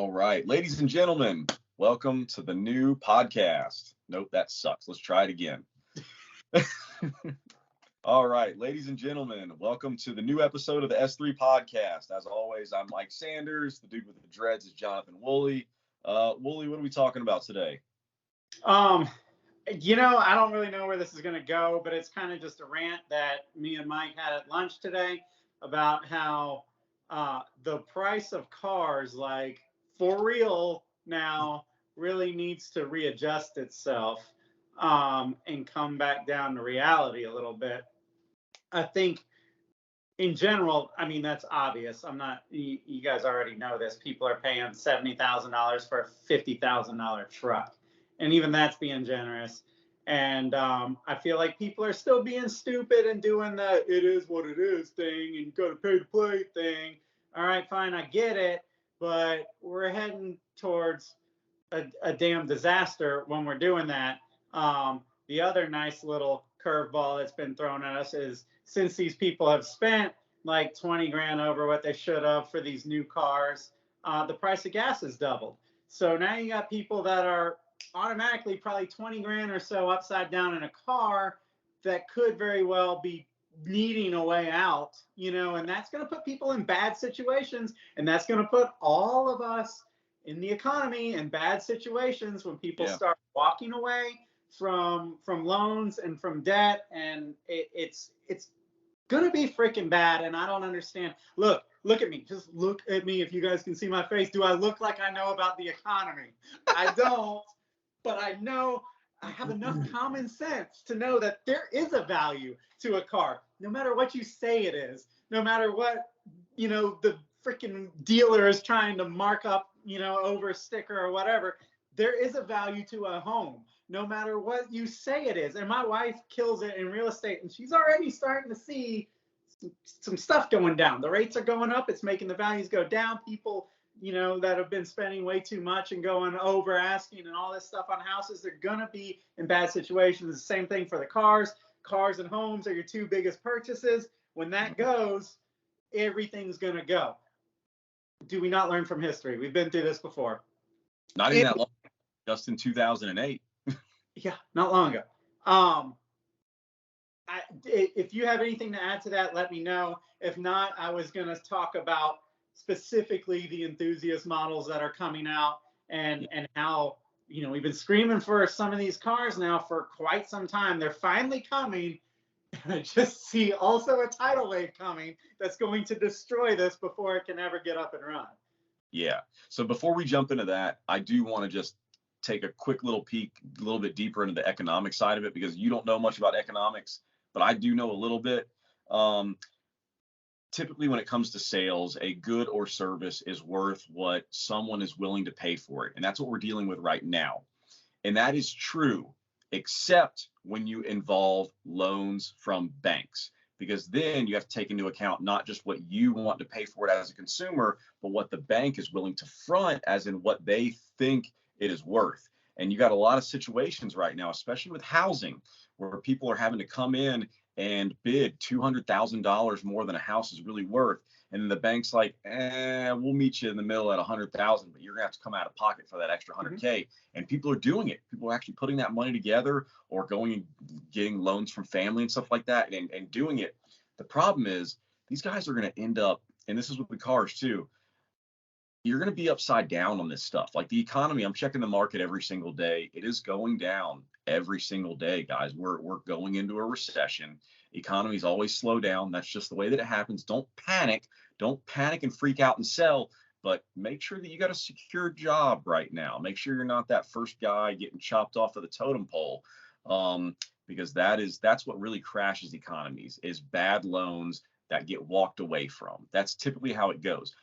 All right, ladies and gentlemen, welcome to the new podcast. Nope, that sucks. Let's try it again. All right, ladies and gentlemen, welcome to the new episode of the S3 podcast. As always, I'm Mike Sanders. The dude with the dreads is Jonathan Woolley. Woolley, what are we talking about today? I don't really know where this is going to go, but it's kind of just a rant that me and Mike had at lunch today about how the price of cars, like for real now, really needs to readjust itself and come back down to reality a little bit. I think in general, I mean, that's obvious. You guys already know this. People are paying $70,000 for a $50,000 truck. And even that's being generous. And I feel like people are still being stupid and doing the it is what it is thing and you got to pay to play thing. All right, fine, I get it. But we're heading towards a damn disaster when we're doing that. The other nice little curveball that's been thrown at us is since these people have spent like 20 grand over what they should have for these new cars, the price of gas has doubled. So now you got people that are automatically probably 20 grand or so upside down in a car that could very well be needing a way out, and that's going to put people in bad situations, and that's going to put all of us in the economy in bad situations when people start walking away from loans and from debt, and it's going to be freaking bad. And I don't understand. Look at me. Just look at me. If you guys can see my face, do I look like I know about the economy? I don't. But I know I have enough common sense to know that there is a value to a car, no matter what you say it is, no matter what, the freaking dealer is trying to mark up, over a sticker or whatever. There is a value to a home, no matter what you say it is. And my wife kills it in real estate, and she's already starting to see some stuff going down. The rates are going up. It's making the values go down. People that have been spending way too much and going over asking and all this stuff on houses, they're going to be in bad situations. The same thing for the cars. Cars and homes are your two biggest purchases. When that goes, everything's going to go. Do we not learn from history? We've been through this before. Not even that long, just in 2008. Yeah, not long ago. If you have anything to add to that, let me know. If not, I was going to talk about specifically the enthusiast models that are coming out and how, we've been screaming for some of these cars now for quite some time. They're finally coming. And I just see also a tidal wave coming that's going to destroy this before it can ever get up and run. Yeah. So before we jump into that, I do want to just take a quick little peek, a little bit deeper into the economic side of it, because you don't know much about economics, but I do know a little bit. Typically, when it comes to sales, a good or service is worth what someone is willing to pay for it. And that's what we're dealing with right now. And that is true, except when you involve loans from banks, because then you have to take into account not just what you want to pay for it as a consumer, but what the bank is willing to front as in what they think it is worth. And you got a lot of situations right now, especially with housing, where people are having to come in and bid $200,000 more than a house is really worth. And then the bank's like, we'll meet you in the middle at 100,000, but you're gonna have to come out of pocket for that extra 100K. And people are doing it. People are actually putting that money together or going and getting loans from family and stuff like that and doing it. The problem is these guys are gonna end up, and this is with the cars too, you're going to be upside down on this stuff. Like the economy, I'm checking the market every single day. It is going down every single day, guys. We're going into a recession. Economies always slow down. That's just the way that it happens. Don't panic. Don't panic and freak out and sell, but make sure that you got a secure job right now. Make sure you're not that first guy getting chopped off of the totem pole, because that's what really crashes economies is bad loans that get walked away from. That's typically how it goes.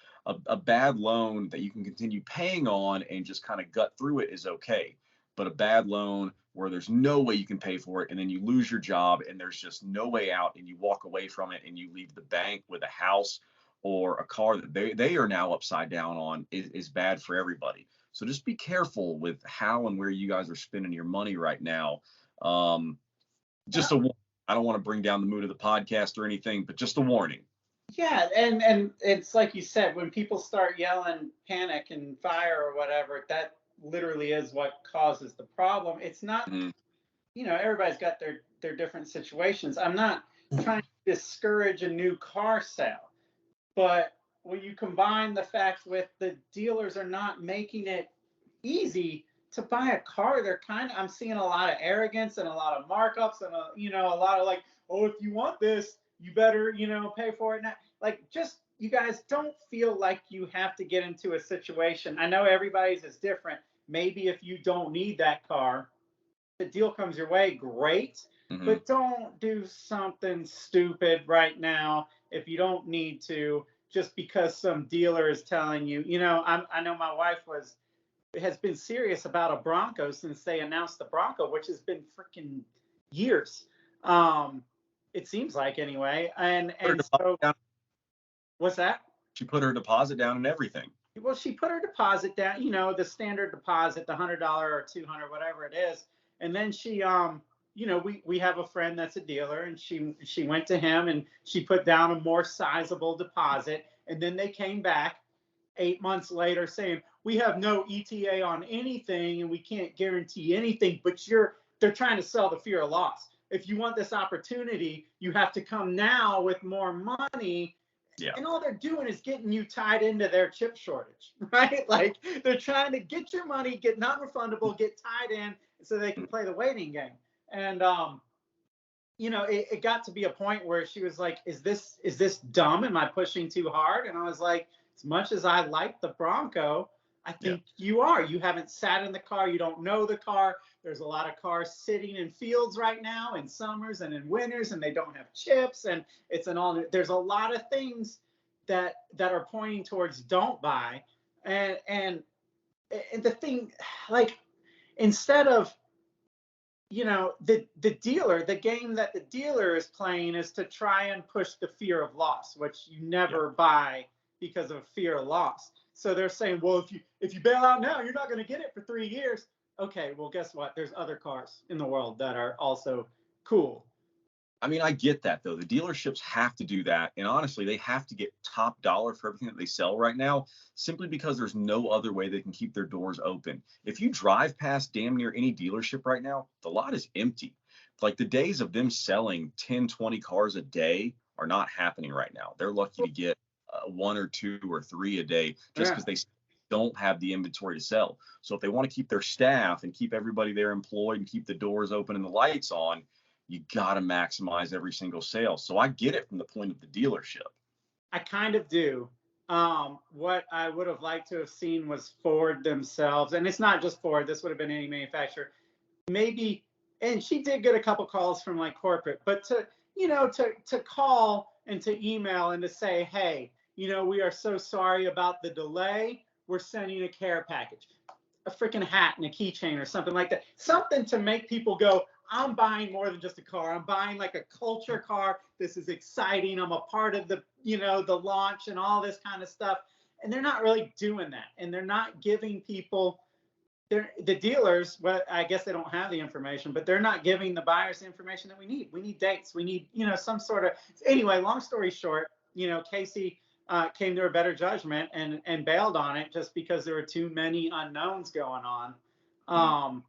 A bad loan that you can continue paying on and just kind of gut through it is okay. But a bad loan where there's no way you can pay for it and then you lose your job and there's just no way out and you walk away from it and you leave the bank with a house or a car that they are now upside down on is bad for everybody. So just be careful with how and where you guys are spending your money right now. I don't want to bring down the mood of the podcast or anything, but just a warning. Yeah, and it's like you said, when people start yelling panic and fire or whatever, that literally is what causes the problem. It's not, Mhm. everybody's got their different situations. I'm not trying to discourage a new car sale, but when you combine the fact with the dealers are not making it easy to buy a car, I'm seeing a lot of arrogance and a lot of markups and a lot of like, oh, if you want this, you better, pay for it now. Like, just, you guys don't feel like you have to get into a situation. I know everybody's is different. Maybe if you don't need that car, the deal comes your way, great. Mhm. But don't do something stupid right now if you don't need to, just because some dealer is telling you. I know my wife has been serious about a Bronco since they announced the Bronco, which has been freaking years. Um, it seems like, anyway. And Put her and deposit so down. what's that? She put her deposit down and everything. Well, she put her deposit down, the standard deposit, the $100 or 200, whatever it is, and then she, we have a friend that's a dealer, and she went to him and she put down a more sizable deposit, and then they came back 8 months later saying we have no ETA on anything and we can't guarantee anything, but they're trying to sell the fear of loss. If you want this opportunity, you have to come now with more money, Yeah. and all they're doing is getting you tied into their chip shortage, right? Like, they're trying to get your money, get non-refundable, get tied in so they can play the waiting game. And it got to be a point where she was like, is this dumb? Am I pushing too hard? And I was like, as much as I like the Bronco, I Yeah. think you are. You haven't sat in the car. You don't know the car. There's a lot of cars sitting in fields right now in summers and in winters, and they don't have chips. And there's a lot of things that are pointing towards don't buy. And the thing, like, instead of, the game that the dealer is playing is to try and push the fear of loss, which you Yeah. never buy because of fear of loss. So they're saying, well, if you bail out now, you're not going to get it for 3 years. Okay, well, guess what? There's other cars in the world that are also cool. I mean, I get that though. The dealerships have to do that. And honestly, they have to get top dollar for everything that they sell right now, simply because there's no other way they can keep their doors open. If you drive past damn near any dealership right now, the lot is empty. Like, the days of them selling 10, 20 cars a day are not happening right now. They're lucky to get one or two or three a day just Yeah. because they don't have the inventory to sell. So if they want to keep their staff and keep everybody there employed and keep the doors open and the lights on, you got to maximize every single sale. So I get it from the point of the dealership. I kind of do. What I would have liked to have seen was Ford themselves, and it's not just Ford. This would have been any manufacturer. Maybe, and she did get a couple calls from like corporate, but to call and to email and to say, hey, we are so sorry about the delay. We're sending a care package, a freaking hat and a keychain or something like that. Something to make people go, I'm buying more than just a car. I'm buying like a culture car. This is exciting. I'm a part of the launch and all this kind of stuff. And they're not really doing that. And they're not giving people, the dealers, well, I guess they don't have the information, but they're not giving the buyers the information that we need. We need dates. We need, some sort of, anyway, long story short, Casey came to a better judgment and bailed on it just because there were too many unknowns going on. Mm.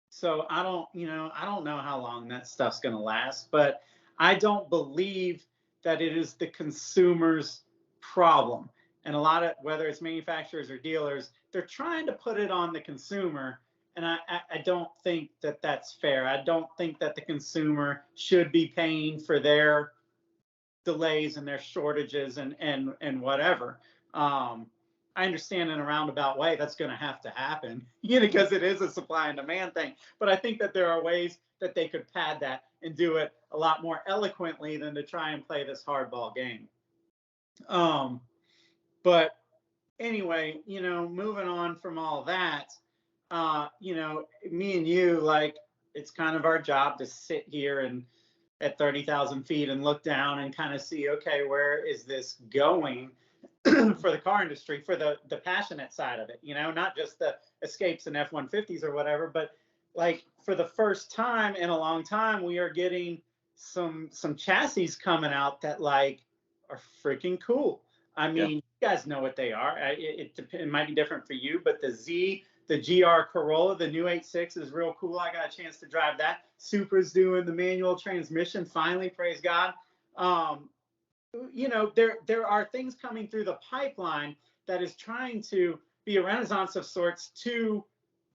So I don't know how long that stuff's going to last, but I don't believe that it is the consumer's problem. And a lot of, whether it's manufacturers or dealers, they're trying to put it on the consumer. And I don't think that that's fair. I don't think that the consumer should be paying for their delays and their shortages and whatever. I understand in a roundabout way that's going to have to happen, because it is a supply and demand thing. But I think that there are ways that they could pad that and do it a lot more eloquently than to try and play this hardball game. But anyway, moving on from all that, me and you, like, it's kind of our job to sit here and at 30,000 feet and look down and kind of see, okay, where is this going for the car industry, for the passionate side of it, not just the Escapes and F-150s or whatever, but like, for the first time in a long time, we are getting some chassis coming out that, like, are freaking cool. I Yeah. mean, you guys know what they are. It might be different for you, but the GR Corolla, the new 8.6 is real cool. I got a chance to drive that. Supra's doing the manual transmission finally, praise God. Um, there are things coming through the pipeline that is trying to be a renaissance of sorts to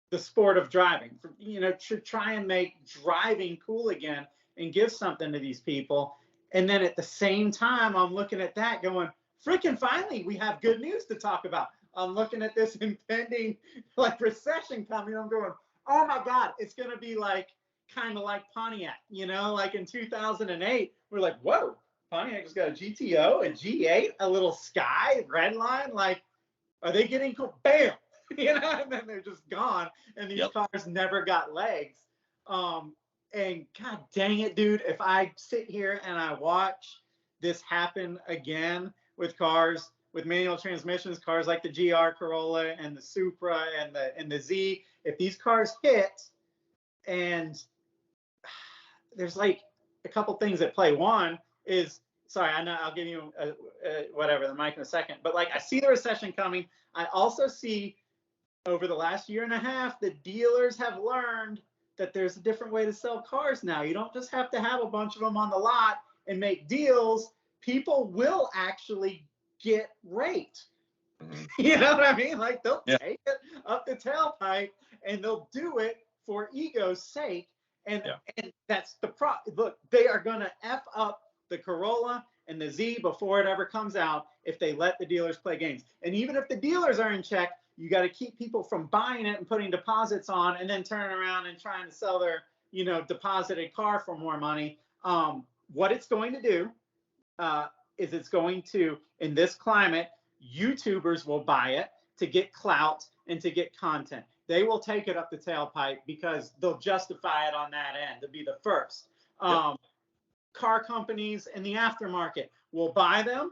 the sport of driving, to try and make driving cool again and give something to these people. And then at the same time, I'm looking at that going, freaking finally, we have good news to talk about. I'm looking at this impending like recession coming. I'm going, oh my God, it's going to be like kind of like Pontiac, like in 2008. We're like, whoa, Pontiac has got a GTO, a G8, a little Sky, Redline. Like, are they getting cool? Bam! And then they're just gone. And these cars never got legs. And God dang it, dude, if I sit here and I watch this happen again with cars with manual transmissions, cars like the GR Corolla and the Supra and the Z, if these cars hit, and there's like a couple things at play. One is, sorry, I know I'll give you the mic in a second, but like I see the recession coming. I also see over the last year and a half, the dealers have learned that there's a different way to sell cars now. You don't just have to have a bunch of them on the lot and make deals. People will actually get raped. You know what I mean? Like they'll take it up the tailpipe and they'll do it for ego's sake. And that's the problem. Look, they are going to F up the Corolla and the Z before it ever comes out if they let the dealers play games. And even if the dealers are in check, you got to keep people from buying it and putting deposits on and then turning around and trying to sell their, deposited car for more money. What it's going to do is it's going to, in this climate, YouTubers will buy it to get clout and to get content. They will take it up the tailpipe because they'll justify it on that end to be the first. Car companies in the aftermarket will buy them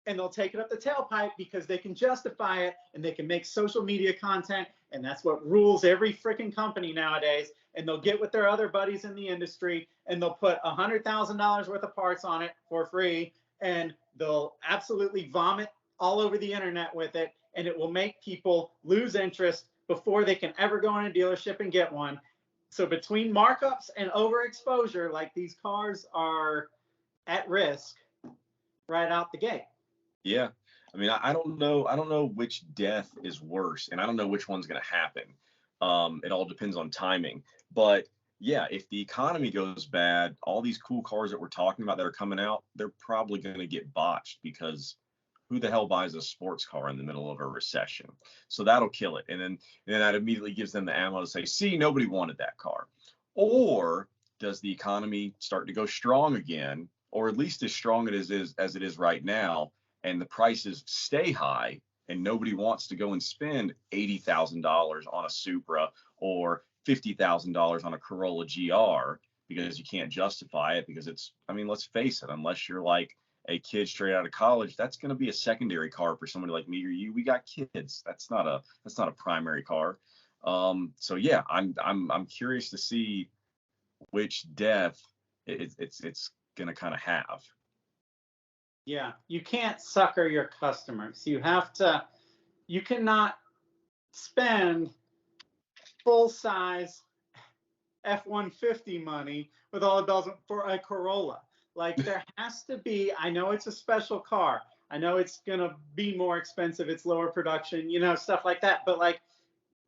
and they'll take it up the tailpipe because they can justify it and they can make social media content. And that's what rules every freaking company nowadays. And they'll get with their other buddies in the industry and they'll put $100,000 worth of parts on it for free. And they'll absolutely vomit all over the internet with it. And it will make people lose interest before they can ever go in a dealership and get one. So between markups and overexposure, like these cars are at risk right out the gate. Yeah. I mean, I don't know which death is worse, and I don't know which one's going to happen. It all depends on timing. But yeah, if the economy goes bad, all these cool cars that we're talking about that are coming out, they're probably going to get botched because who the hell buys a sports car in the middle of a recession? So that'll kill it. And then that immediately gives them the ammo to say, see, nobody wanted that car. Or does the economy start to go strong again, or at least as strong as it is right now, and the prices stay high and nobody wants to go and spend $80,000 on a Supra or $50,000 on a Corolla GR because you can't justify it because it's, I mean, let's face it, unless you're like a kid straight out of college, that's going to be a secondary car for somebody like me or you. We got kids. That's not a primary car. So yeah, I'm curious to see which death it's going to kind of have. Yeah, you can't sucker your customers. You cannot spend full-size F-150 money with all the bells for a Corolla. Like there has to be, I know it's a special car. I know it's going to be more expensive. It's lower production, stuff like that. But like,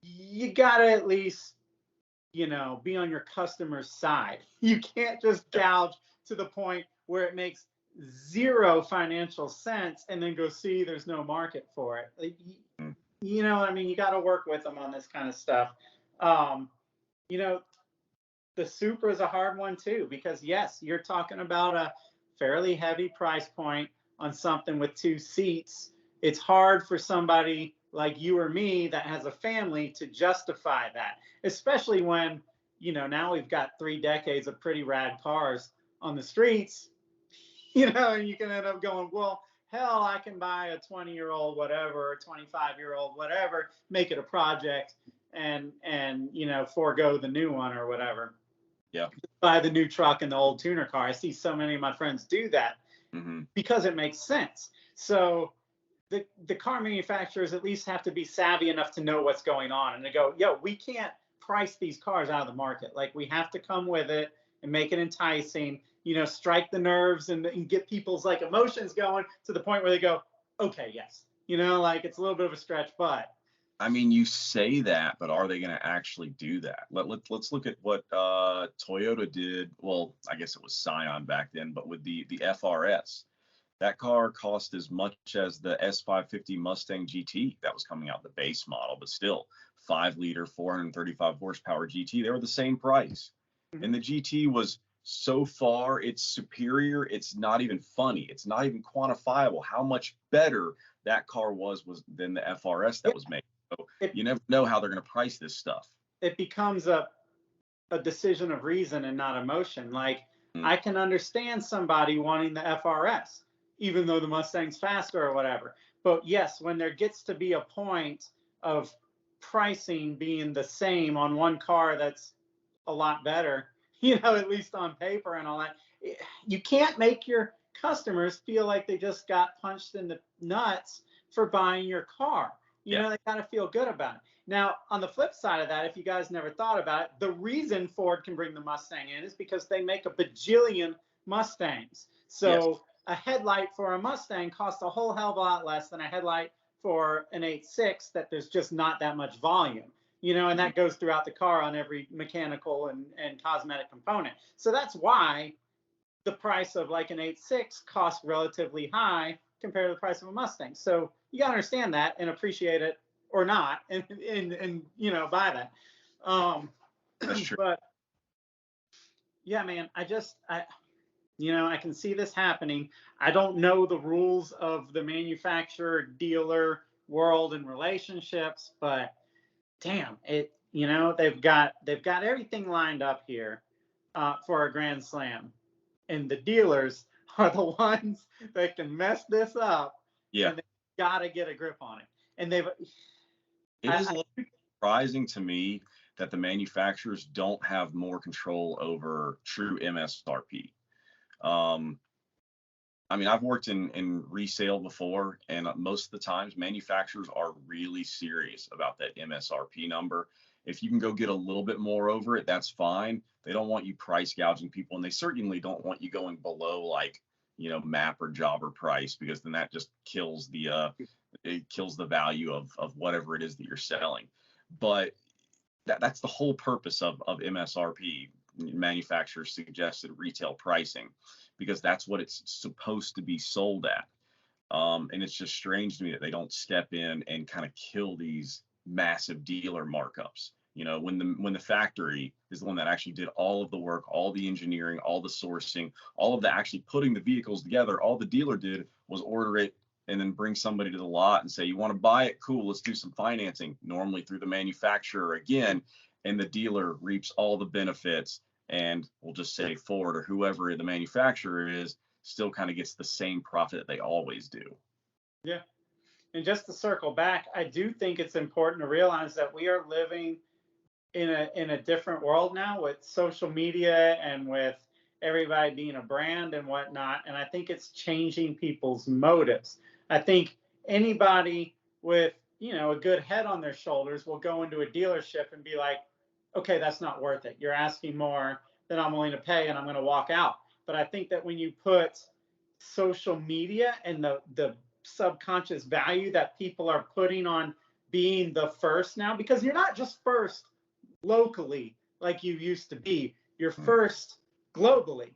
you got to at least, be on your customer's side. You can't just gouge to the point where it makes zero financial sense and then go see there's no market for it. Like, you know what I mean? You got to work with them on this kind of stuff. The Supra is a hard one too, because yes, you're talking about a fairly heavy price point on something with 2 seats. It's hard for somebody like you or me that has a family to justify that, especially when, now we've got 3 decades of pretty rad cars on the streets, and you can end up going, well, hell, I can buy a 20-year-old whatever, a 25-year-old whatever, make it a project and forego the new one or whatever. Yeah. Buy the new truck and the old tuner car. I see so many of my friends do that. Hmm. because it makes sense. So the car manufacturers at least have to be savvy enough to know what's going on, and they go, yo, we can't price these cars out of the market. Like, we have to come with it and make it enticing, strike the nerves and get people's like emotions going to the point where they go, okay, yes, like, it's a little bit of a stretch, but I mean, you say that, but are they going to actually do that? Let's look at what Toyota did. Well, I guess it was Scion back then, but with the FRS, that car cost as much as the S550 Mustang GT that was coming out, the base model, but still 5-liter, 435 horsepower GT. They were the same price. Mhm. And the GT was so far, it's superior. It's not even funny. It's not even quantifiable how much better that car was than the FRS that was made. So it, you never know how they're going to price this stuff. it becomes a decision of reason and not emotion. Like, Mm. I can understand somebody wanting the FRS, even though the Mustang's faster or whatever. But yes, when there gets to be a point of pricing being the same on one car that's a lot better, at least on paper and all that, you can't make your customers feel like they just got punched in the nuts for buying your car. Yeah. They got to feel good about it. Now, on the flip side of that, if you guys never thought about it, the reason Ford can bring the Mustang in is because they make a bajillion Mustangs. So Yes. a headlight for a Mustang costs a whole hell of a lot less than a headlight for an 8.6 that there's just not that much volume, and that goes throughout the car on every mechanical and cosmetic component. So that's why the price of like an 8.6 costs relatively high compared to the price of a Mustang. So you got to understand that and appreciate it or not, and buy that. That's true. But yeah, man, I can see this happening. I don't know the rules of the manufacturer dealer world and relationships, but damn it, they've got everything lined up here for a Grand Slam, and the dealers are the ones that can mess this up, Yeah. and they got to get a grip on it. And they've It is a little surprising to me that the manufacturers don't have more control over true MSRP. I mean, I've worked in resale before, and most of the times manufacturers are really serious about that MSRP number. If you can go get a little bit more over it, that's fine. They don't want you price gouging people, and they certainly don't want you going below like, MAP or jobber price, because then that just kills the value of whatever it is that you're selling. But that's the whole purpose of MSRP, manufacturers suggested retail pricing, because that's what it's supposed to be sold at. And it's just strange to me that they don't step in and kind of kill these massive dealer markups. When the factory is the one that actually did all of the work, all the engineering, all the sourcing, all of the actually putting the vehicles together, all the dealer did was order it and then bring somebody to the lot and say, you want to buy it? Cool, let's do some financing, normally through the manufacturer again, and the dealer reaps all the benefits, and we'll just say Ford or whoever the manufacturer is still kind of gets the same profit that they always do. Yeah. And just to circle back, I do think it's important to realize that we are living in a different world now with social media and with everybody being a brand and whatnot. And I think it's changing people's motives. I think anybody with, a good head on their shoulders will go into a dealership and be like, okay, that's not worth it. You're asking more than I'm willing to pay, and I'm going to walk out. But I think that when you put social media and the subconscious value that people are putting on being the first now, because you're not just first locally like you used to be, you're first globally.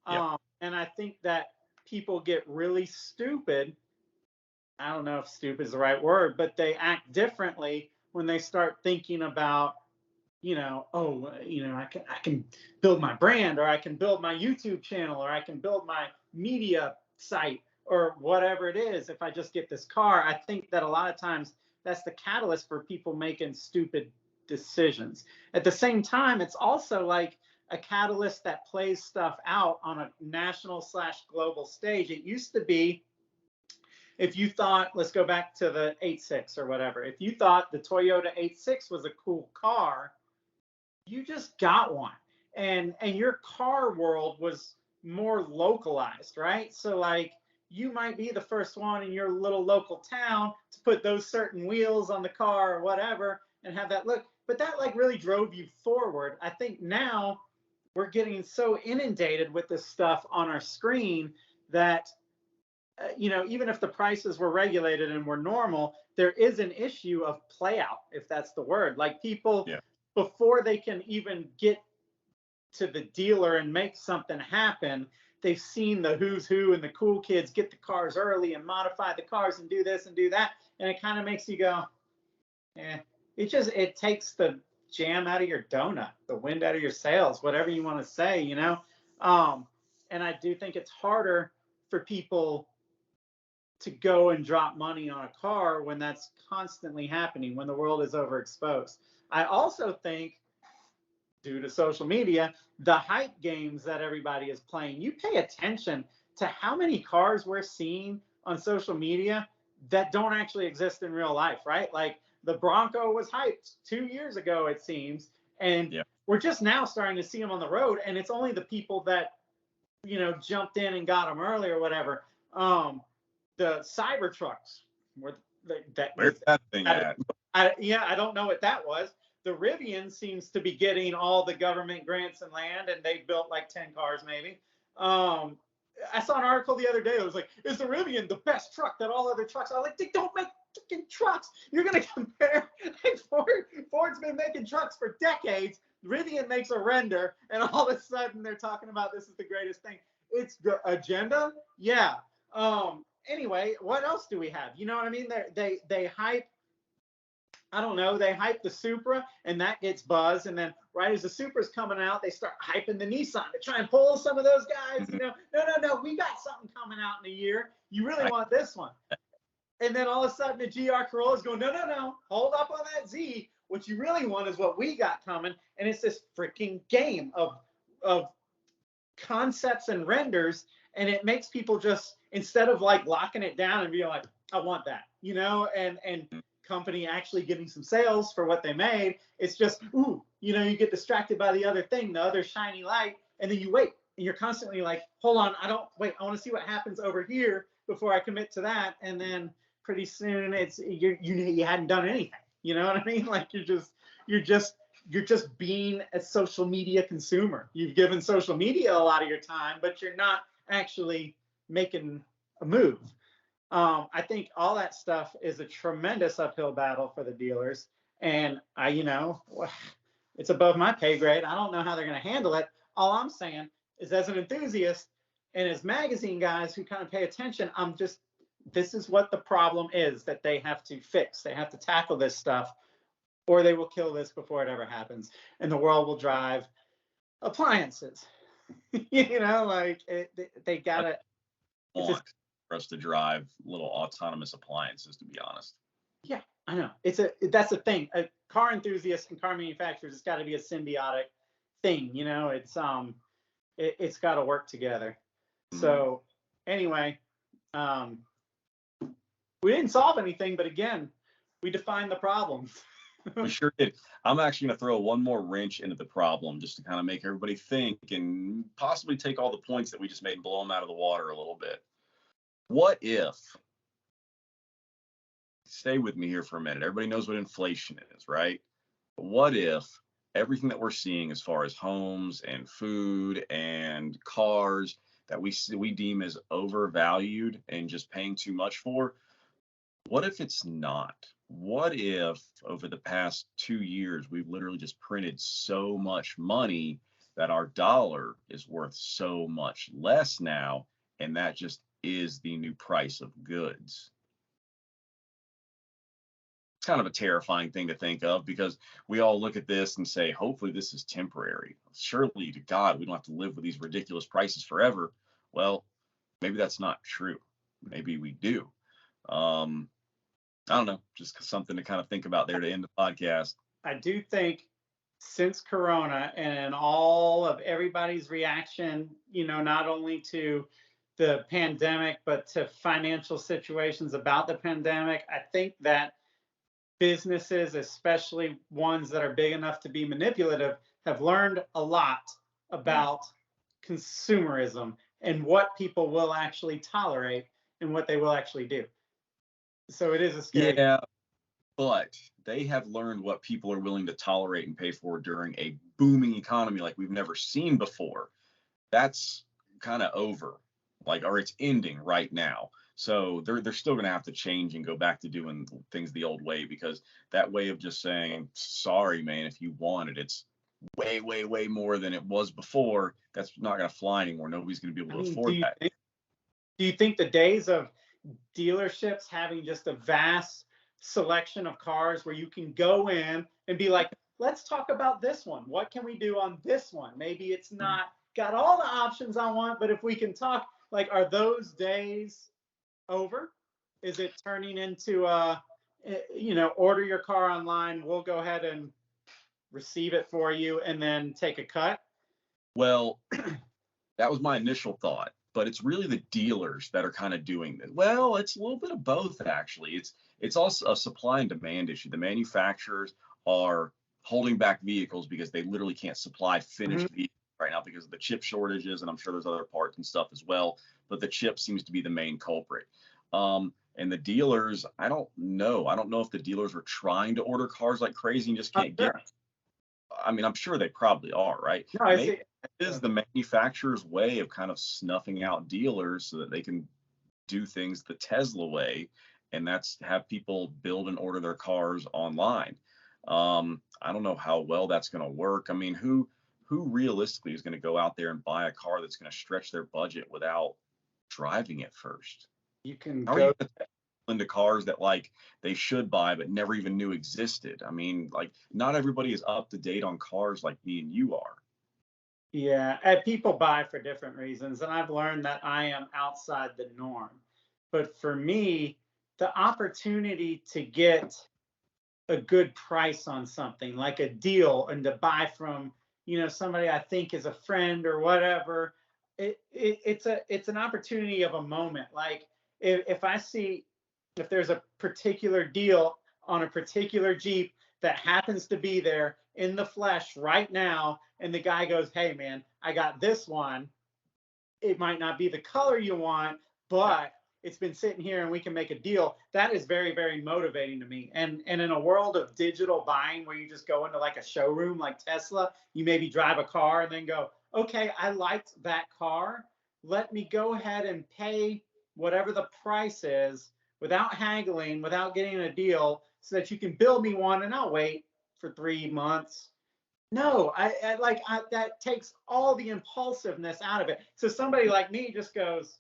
Yeah. And I think that people get really stupid. I don't know if stupid is the right word, but they act differently when they start thinking about, I can build my brand, or I can build my YouTube channel, or I can build my media site, or whatever it is, if I just get this car. I think that a lot of times that's the catalyst for people making stupid decisions. At the same time, it's also like a catalyst that plays stuff out on a national/global stage. It used to be, if you thought, let's go back to the 8.6 or whatever, if you thought the Toyota 8.6 was a cool car, you just got one. And your car world was more localized, right? So like you might be the first one in your little local town to put those certain wheels on the car or whatever and have that look, but that like really drove you forward. I think now we're getting so inundated with this stuff on our screen that even if the prices were regulated and were normal, there is an issue of play out, if that's the word. Like people, Yeah. before they can even get to the dealer and make something happen, they've seen the who's who and the cool kids get the cars early and modify the cars and do this and do that. And it kind of makes you go, it takes the jam out of your donut, the wind out of your sails, whatever you want to say, and I do think it's harder for people to go and drop money on a car when that's constantly happening, when the world is overexposed. I also think, due to social media, the hype games that everybody is playing, you pay attention to how many cars we're seeing on social media that don't actually exist in real life, right? Like the Bronco was hyped 2 years ago, it seems, and we're just now starting to see them on the road, and it's only the people that, jumped in and got them early or whatever. The Cybertrucks were Where's that thing at? I don't know what that was. The Rivian seems to be getting all the government grants and land, and they built like 10 cars maybe. I saw an article the other day that was like, is the Rivian the best truck that all other trucks? I was like, they don't make freaking trucks. You're going to compare, like Ford's been making trucks for decades. Rivian makes a render, and all of a sudden they're talking about this is the greatest thing. It's the agenda. Yeah. Anyway, what else do we have? You know what I mean? They hype, I don't know, they hype the Supra and that gets buzz. And then right as the Supra's coming out, they start hyping the Nissan to try and pull some of those guys, no, we got something coming out in a year. You really want this one. And then all of a sudden the GR Corolla is going, no, hold up on that Z. What you really want is what we got coming. And it's this freaking game of concepts and renders. And it makes people just, instead of like locking it down and being like, I want that, and company actually getting some sales for what they made, it's just, you get distracted by the other thing, the other shiny light, and then you wait, and you're constantly like, hold on, I want to see what happens over here before I commit to that, and then pretty soon it's you hadn't done anything. You know what I mean? Like you're just being a social media consumer. You've given social media a lot of your time, but you're not actually making a move. I think all that stuff is a tremendous uphill battle for the dealers, and it's above my pay grade. I don't know how they're going to handle it. All I'm saying is, as an enthusiast and as magazine guys who kind of pay attention, this is what the problem is that they have to fix. They have to tackle this stuff, or they will kill this before it ever happens, and the world will drive appliances. They gotta. For us to drive little autonomous appliances, to be honest. Yeah, I know. That's the thing. Car enthusiasts and car manufacturers, it's got to be a symbiotic thing. It's got to work together. Mm-hmm. So anyway, we didn't solve anything, but again, we defined the problem. We sure did. I'm actually going to throw one more wrench into the problem just to kind of make everybody think and possibly take all the points that we just made and blow them out of the water a little bit. What if, stay with me here for a minute, everybody knows what inflation is, right? But what if everything that we're seeing as far as homes and food and cars that we deem as overvalued and just paying too much for, what if it's not? What if over the past 2 years, we've literally just printed so much money that our dollar is worth so much less now, and that just is the new price of goods? It's kind of a terrifying thing to think of, because we all look at this and say, hopefully this is temporary. Surely to God, we don't have to live with these ridiculous prices forever. Well, maybe that's not true. Maybe we do. I don't know, just something to kind of think about there to end the podcast. I do think since Corona and all of everybody's reaction, not only to the pandemic, but to financial situations about the pandemic, I think that businesses, especially ones that are big enough to be manipulative, have learned a lot about consumerism and what people will actually tolerate and what they will actually do. So it is a scary. Yeah, but they have learned what people are willing to tolerate and pay for during a booming economy like we've never seen before. That's kind of over, like, or it's ending right now. So they're still going to have to change and go back to doing things the old way, because that way of just saying, sorry, man, if you want it, it's way, way, way more than it was before. That's not going to fly anymore. Nobody's going to be I able to mean, afford that. do you think the days of dealerships having just a vast selection of cars where you can go in and be like, let's talk about this one. What can we do on this one? Maybe it's not got all the options I want, but if we can talk, like, are those days over? Is it turning into order your car online, we'll go ahead and receive it for you and then take a cut? Well, that was my initial thought, but it's really the dealers that are kind of doing this. Well, it's a little bit of both, actually. It's also a supply and demand issue. The manufacturers are holding back vehicles because they literally can't supply finished vehicles right now because of the chip shortages, and I'm sure there's other parts and stuff as well. But the chip seems to be the main culprit. And the dealers, I don't know. I don't know if the dealers are trying to order cars like crazy and just can't get. I mean, I'm sure they probably are, right? No, I Maybe see. it is the manufacturer's way of kind of snuffing out dealers so that they can do things the Tesla way, and that's have people build and order their cars online. I don't know how well that's going to work. I mean, who realistically is going to go out there and buy a car that's going to stretch their budget without driving it first? You can How are you go. going to into cars that like they should buy but never even knew existed? I mean, like, not everybody is up to date on cars like me and you are. Yeah, and people buy for different reasons, and I've learned that I am outside the norm. But for me, the opportunity to get a good price on something, like a deal, and to buy from, somebody I think is a friend or whatever, it's an opportunity of a moment. Like, if I see, if there's a particular deal on a particular Jeep that happens to be there in the flesh right now, and the guy goes, hey man, I got this one, it might not be the color you want, but it's been sitting here and we can make a deal. That is very, very motivating to me. And in a world of digital buying where you just go into like a showroom like Tesla, you maybe drive a car and then go, okay, I liked that car. Let me go ahead and pay whatever the price is without haggling, without getting a deal, so that you can build me one and I'll wait for 3 months. No, that takes all the impulsiveness out of it. So somebody like me just goes,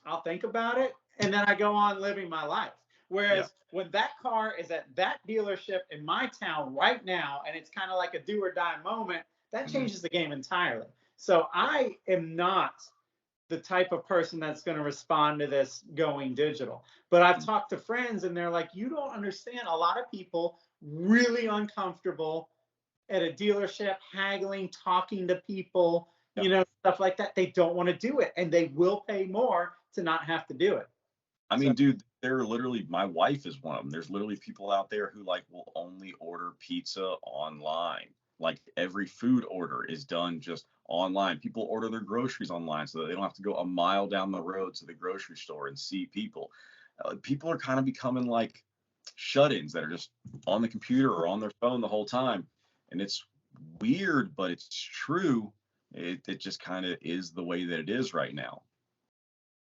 I'll think about it, and then I go on living my life. Yeah. Whereas when that car is at that dealership in my town right now, and it's kind of like a do or die moment, that changes the game entirely. So I am not the type of person that's going to respond to this going digital. But I've talked to friends and they're like, you don't understand. A lot of people really uncomfortable at a dealership, haggling, talking to people, stuff like that. They don't want to do it, and they will pay more to not have to do it. I So mean, dude, there are literally, my wife is one of them. There's literally people out there who like will only order pizza online. Like every food order is done just online. People order their groceries online so that they don't have to go a mile down the road to the grocery store and see people. People are kind of becoming like shut-ins that are just on the computer or on their phone the whole time. And it's weird, but it's true. It just kind of is the way that it is right now.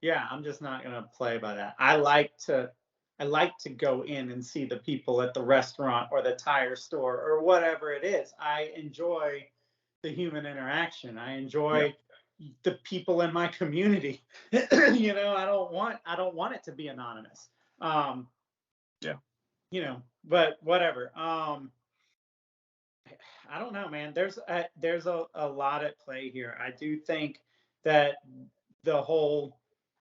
yeah, I'm just not gonna play by that. I like to go in and see the people at the restaurant or the tire store or whatever it is. I enjoy the human interaction. I Yeah. enjoy the people in my community. I don't want it to be anonymous. Um, Yeah. but whatever. I don't know, man. There's a lot at play here. I do think that the whole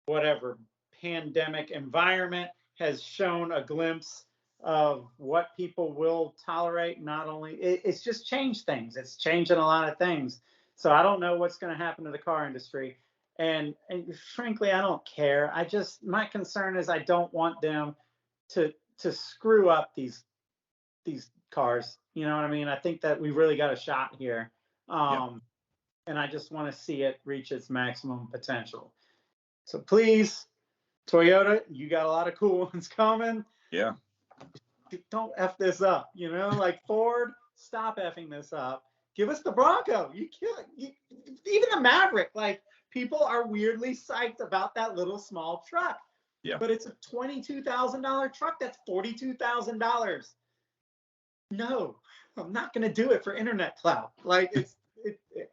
whatever pandemic environment has shown a glimpse of what people will tolerate. Not only it's just changed things. It's changing a lot of things. So I don't know what's going to happen to the car industry. And frankly, I don't care. My concern is I don't want them to screw up these cars. You know what I mean? I think that we really got a shot here. Yeah. Um, and I just want to see it reach its maximum potential. So please, Toyota, you got a lot of cool ones coming. Yeah. Don't F this up, like Ford, stop effing this up. Give us the Bronco. Even the Maverick. Like, people are weirdly psyched about that little small truck. Yeah. But it's a $22,000 truck. That's $42,000. No, I'm not going to do it for internet clout. Like,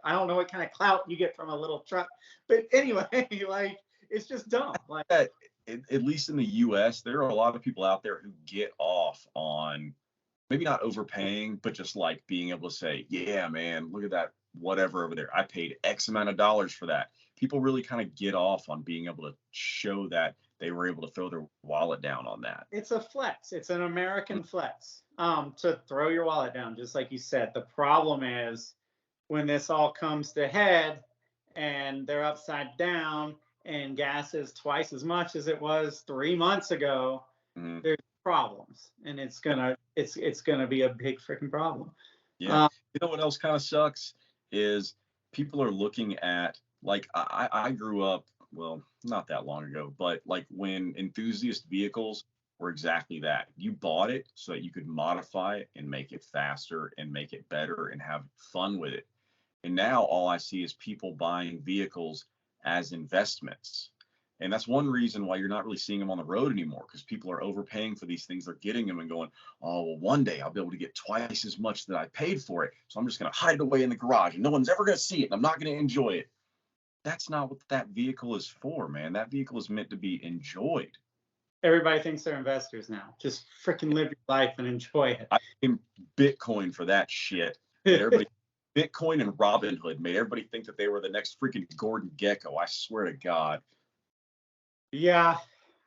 I don't know what kind of clout you get from a little truck. But anyway, like, it's just dumb. Like, at least in the US, there are a lot of people out there who get off on maybe not overpaying, but just like being able to say, yeah, man, look at that, whatever over there. I paid X amount of dollars for that. People really kind of get off on being able to show that they were able to throw their wallet down on that. It's a flex. It's an American flex, to throw your wallet down, just like you said. The problem is when this all comes to head and they're upside down and gas is twice as much as it was 3 months ago, there's problems, and it's gonna be a big freaking problem. Yeah. You know what else kind of sucks is people are looking at, like, I grew up, well, not that long ago, but like when enthusiast vehicles were exactly that. You bought it so that you could modify it and make it faster and make it better and have fun with it. And now all I see is people buying vehicles as investments. And that's one reason why you're not really seeing them on the road anymore, because people are overpaying for these things. They're getting them and going, oh, well, one day I'll be able to get twice as much that I paid for it. So I'm just going to hide it away in the garage and no one's ever going to see it. And I'm not going to enjoy it. That's not what that vehicle is for, man. That vehicle is meant to be enjoyed. Everybody thinks they're investors now. Just freaking live your life and enjoy it. I blame Bitcoin for that shit. Everybody, Bitcoin and Robinhood made everybody think that they were the next freaking Gordon Gekko. I swear to God. Yeah.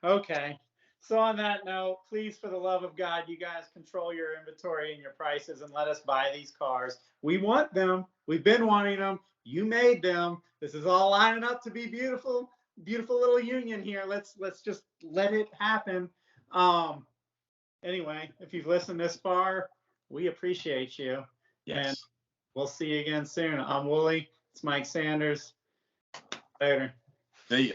Okay. So on that note, please, for the love of God, you guys control your inventory and your prices and let us buy these cars. We want them. We've been wanting them. You made them. This is all lining up to be beautiful, beautiful little union here. Let's just let it happen. Anyway, if you've listened this far, we appreciate you. Yes. And we'll see you again soon. I'm Wooly. It's Mike Sanders. Later. See ya.